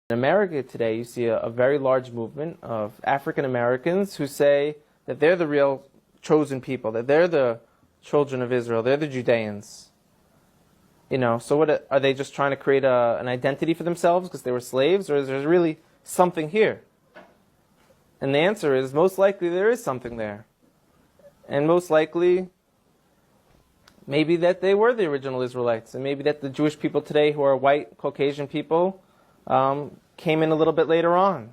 In America today, you see a very large movement of African Americans who say that they're the real chosen people, that they're the children of Israel, they're the Judeans. So what are they just trying to create an identity for themselves because they were slaves, or is there really something here? And the answer is, most likely there is something there. And most likely, maybe that they were the original Israelites, and maybe that the Jewish people today who are white, Caucasian people came in a little bit later on.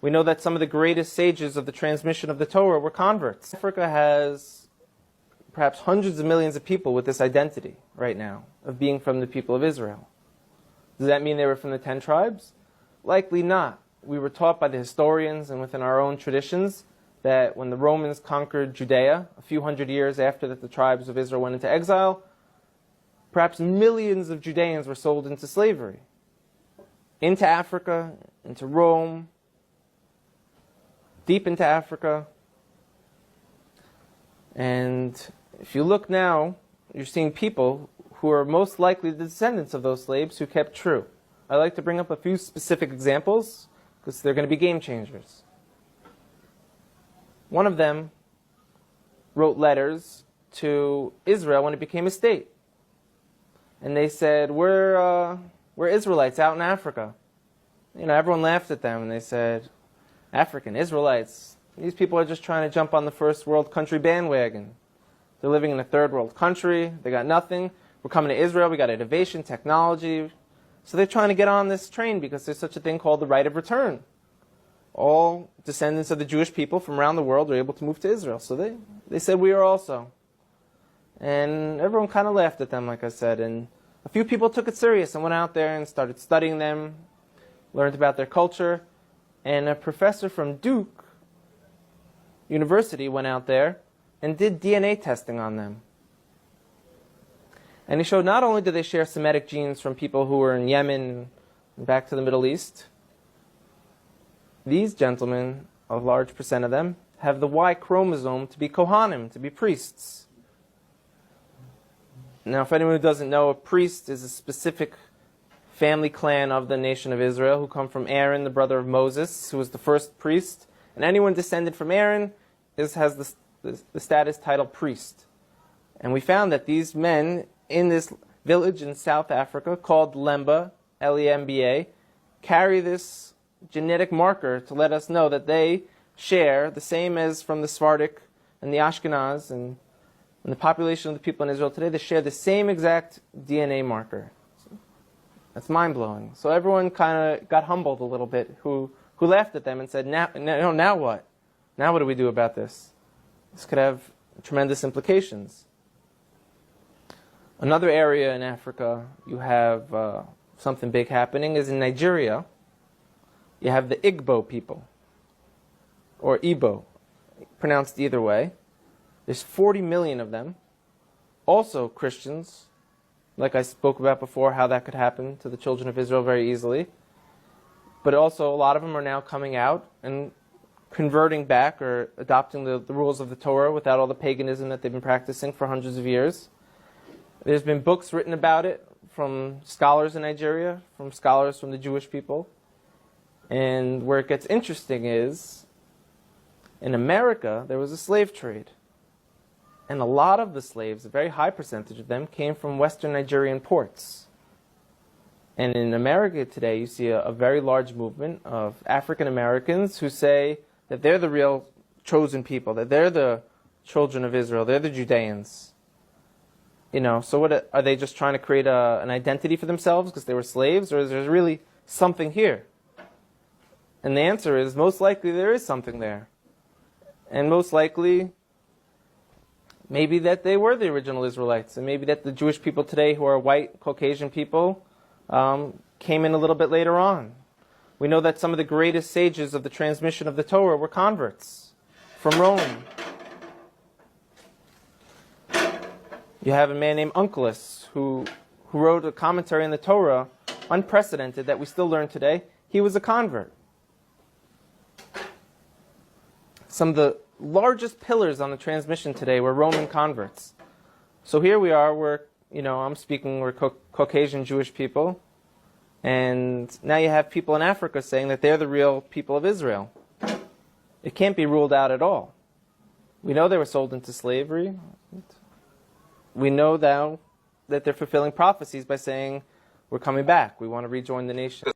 We know that some of the greatest sages of the transmission of the Torah were converts. Africa has perhaps hundreds of millions of people with this identity right now of being from the people of Israel. Does that mean they were from the 10 tribes? Likely not. We were taught by the historians and within our own traditions that when the Romans conquered Judea, a few hundred years after that the tribes of Israel went into exile, perhaps millions of Judeans were sold into slavery. Into Africa, into Rome, deep into Africa. And if you look now, you're seeing people who are most likely the descendants of those slaves who kept true. I'd like to bring up a few specific examples because they're going to be game changers. One of them wrote letters to Israel when it became a state. And they said, we're Israelites out in Africa. Everyone laughed at them and they said, African Israelites, these people are just trying to jump on the first world country bandwagon. They're living in a third world country, they got nothing. We're coming to Israel, we got innovation, technology. So they're trying to get on this train because there's such a thing called the right of return. All descendants of the Jewish people from around the world are able to move to Israel. So they said we are also. And everyone kind of laughed at them, like I said. And a few people took it serious and went out there and started studying them, learned about their culture. And a professor from Duke University went out there and did DNA testing on them. And he showed not only do they share Semitic genes from people who were in Yemen and back to the Middle East, these gentlemen, a large percent of them, have the Y chromosome to be Kohanim, to be priests. Now, if anyone who doesn't know, a priest is a specific family clan of the nation of Israel who come from Aaron, the brother of Moses, who was the first priest. And anyone descended from Aaron has the status title priest. And we found that these men in this village in South Africa called Lemba, L-E-M-B-A, carry this genetic marker to let us know that they share the same as from the Sephardic and the Ashkenaz and the population of the people in Israel today. They share the same exact DNA marker. That's mind-blowing. So everyone kind of got humbled a little bit who laughed at them and said, now what? Now what do we do about this? This could have tremendous implications. Another area in Africa you have something big happening is in Nigeria. You have the Igbo people, or Igbo, pronounced either way. There's 40 million of them, also Christians, like I spoke about before, how that could happen to the children of Israel very easily. But also a lot of them are now coming out and converting back or adopting the rules of the Torah without all the paganism that they've been practicing for hundreds of years. There's been books written about it from scholars in Nigeria, from scholars from the Jewish people. And where it gets interesting is, in America, there was a slave trade. And a lot of the slaves, a very high percentage of them, came from Western Nigerian ports. And in America today, you see a very large movement of African Americans who say that they're the real chosen people, that they're the children of Israel, they're the Judeans. So what are they just trying to create an identity for themselves because they were slaves, or is there really something here? And the answer is, most likely there is something there. And most likely, maybe that they were the original Israelites, and maybe that the Jewish people today who are white, Caucasian people came in a little bit later on. We know that some of the greatest sages of the transmission of the Torah were converts from Rome. You have a man named Onkelos who wrote a commentary on the Torah, unprecedented, that we still learn today. He was a convert. Some of the largest pillars on the transmission today were Roman converts. So here we are, we're Caucasian Jewish people. And now you have people in Africa saying that they're the real people of Israel. It can't be ruled out at all. We know they were sold into slavery. We know now that they're fulfilling prophecies by saying, we're coming back. We want to rejoin the nation.